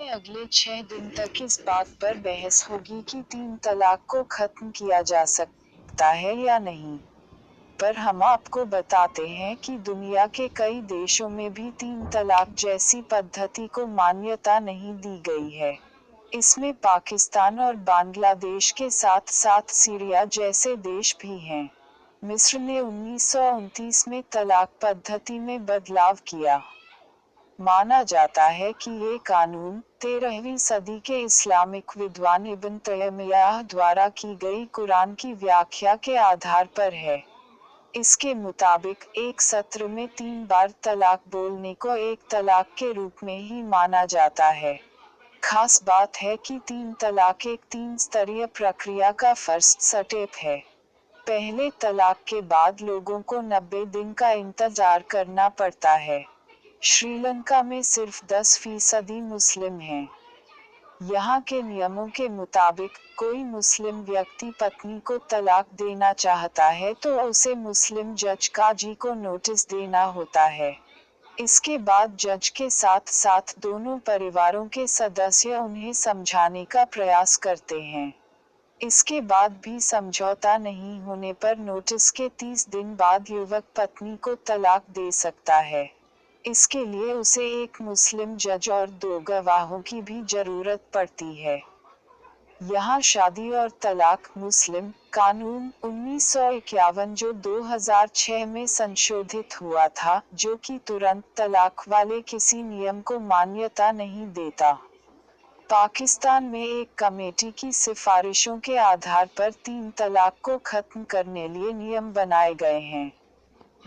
में अगले 6 दिन तक इस बात पर बहस होगी कि 3 तलाक को खत्म किया जा सकता है या नहीं। पर हम आपको बताते हैं कि दुनिया के कई देशों में भी 3 तलाक जैसी पद्धति को मान्यता नहीं दी गई है। इसमें पाकिस्तान और बांग्लादेश के साथ साथ सीरिया जैसे देश भी हैं। मिस्र ने 1929 में तलाक पद्धति में बदलाव किया। माना जाता है कि ये कानून 13वीं सदी के इस्लामिक विद्वान इब्न तैमिय्याह द्वारा की गई कुरान की व्याख्या के आधार पर है। इसके मुताबिक एक सत्र में 3 बार तलाक बोलने को एक तलाक के रूप में ही माना जाता है। खास बात है कि 3 तलाक एक 3 स्तरीय प्रक्रिया का फर्स्ट स्टेप है। पहले तलाक के बाद लोगों को 90 दिन का इंतजार करना पड़ता है। श्रीलंका में सिर्फ 10% मुस्लिम हैं। यहाँ के नियमों के मुताबिक कोई मुस्लिम व्यक्ति पत्नी को तलाक देना चाहता है तो उसे मुस्लिम जज काजी को नोटिस देना होता है। इसके बाद जज के साथ साथ दोनों परिवारों के सदस्य उन्हें समझाने का प्रयास करते हैं। इसके बाद भी समझौता नहीं होने पर नोटिस के 30 दिन बाद युवक पत्नी को तलाक दे सकता है। इसके लिए उसे एक मुस्लिम जज और 2 गवाहों की भी जरूरत पड़ती है। यहाँ शादी और तलाक मुस्लिम कानून 1951 जो 2006 में संशोधित हुआ था, जो कि तुरंत तलाक वाले किसी नियम को मान्यता नहीं देता। पाकिस्तान में एक कमेटी की सिफारिशों के आधार पर 3 तलाक को खत्म करने लिए नियम बनाए गए हैं।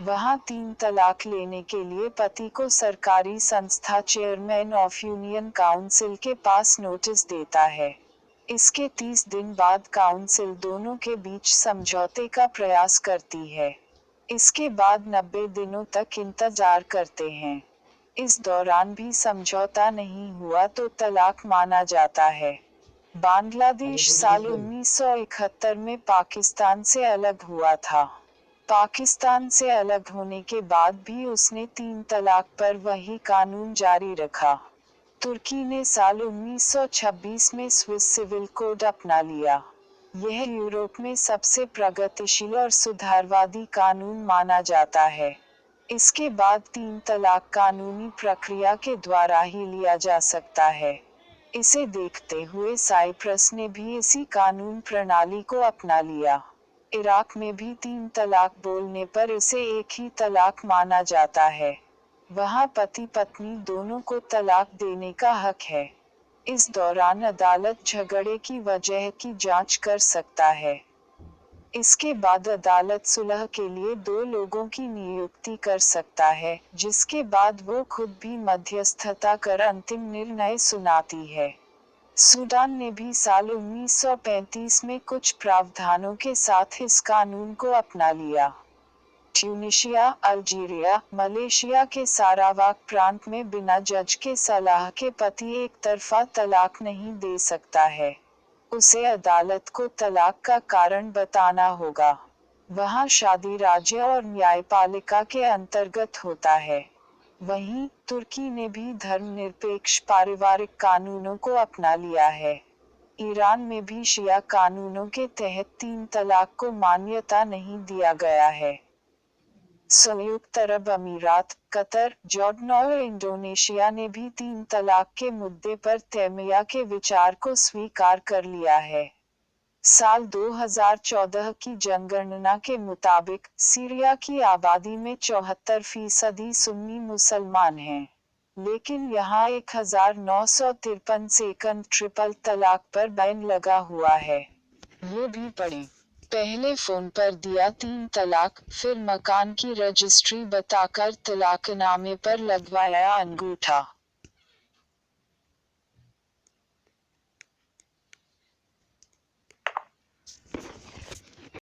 वहाँ 3 तलाक लेने के लिए पति को सरकारी संस्था चेयरमैन ऑफ यूनियन काउंसिल के पास नोटिस देता है। इसके 30 दिन बाद काउंसिल दोनों के बीच समझौते का प्रयास करती है। इसके बाद 90 दिनों तक इंतजार करते हैं। इस दौरान भी समझौता नहीं हुआ तो तलाक माना जाता है। बांग्लादेश साल 1971 में पाकिस्तान से अलग हुआ था। पाकिस्तान से अलग होने के बाद भी उसने 3 तलाक पर वही कानून जारी रखा। तुर्की ने साल 1926 में स्विस सिविल कोड अपना लिया। यह यूरोप में सबसे प्रगतिशील और सुधारवादी कानून माना जाता है। इसके बाद 3 तलाक कानूनी प्रक्रिया के द्वारा ही लिया जा सकता है। इसे देखते हुए साइप्रस ने भी इसी कानून प्रणाली को अपना लिया। इराक में भी 3 तलाक बोलने पर इसे एक ही तलाक माना जाता है। वहाँ पति पत्नी दोनों को तलाक देने का हक है। इस दौरान अदालत झगड़े की वजह की जांच कर सकता है। इसके बाद अदालत सुलह के लिए 2 लोगों की नियुक्ति कर सकता है, जिसके बाद वो खुद भी मध्यस्थता कर अंतिम निर्णय सुनाती है। सूडान ने भी साल 1935 में कुछ प्रावधानों के साथ इस कानून को अपना लिया। ट्यूनीशिया, अल्जीरिया, मलेशिया के सारावाक प्रांत में बिना जज के सलाह के पति एक तरफा तलाक नहीं दे सकता है। उसे अदालत को तलाक का कारण बताना होगा। वहाँ शादी राज्य और न्यायपालिका के अंतर्गत होता है। वहीं तुर्की ने भी धर्मनिरपेक्ष पारिवारिक कानूनों को अपना लिया है। ईरान में भी शिया कानूनों के तहत 3 तलाक को मान्यता नहीं दिया गया है। संयुक्त अरब अमीरात, कतर, जॉर्डन और इंडोनेशिया ने भी 3 तलाक के मुद्दे पर तैमिया के विचार को स्वीकार कर लिया है। साल 2014 की जनगणना के मुताबिक सीरिया की आबादी में 74% सुन्नी मुसलमान हैं। लेकिन यहाँ 1953 सेकंड ट्रिपल तलाक पर बैन लगा हुआ है। वो भी पढ़ें। पहले फोन पर दिया 3 तलाक, फिर मकान की रजिस्ट्री बताकर तलाकनामे पर लगवाया अंगूठा।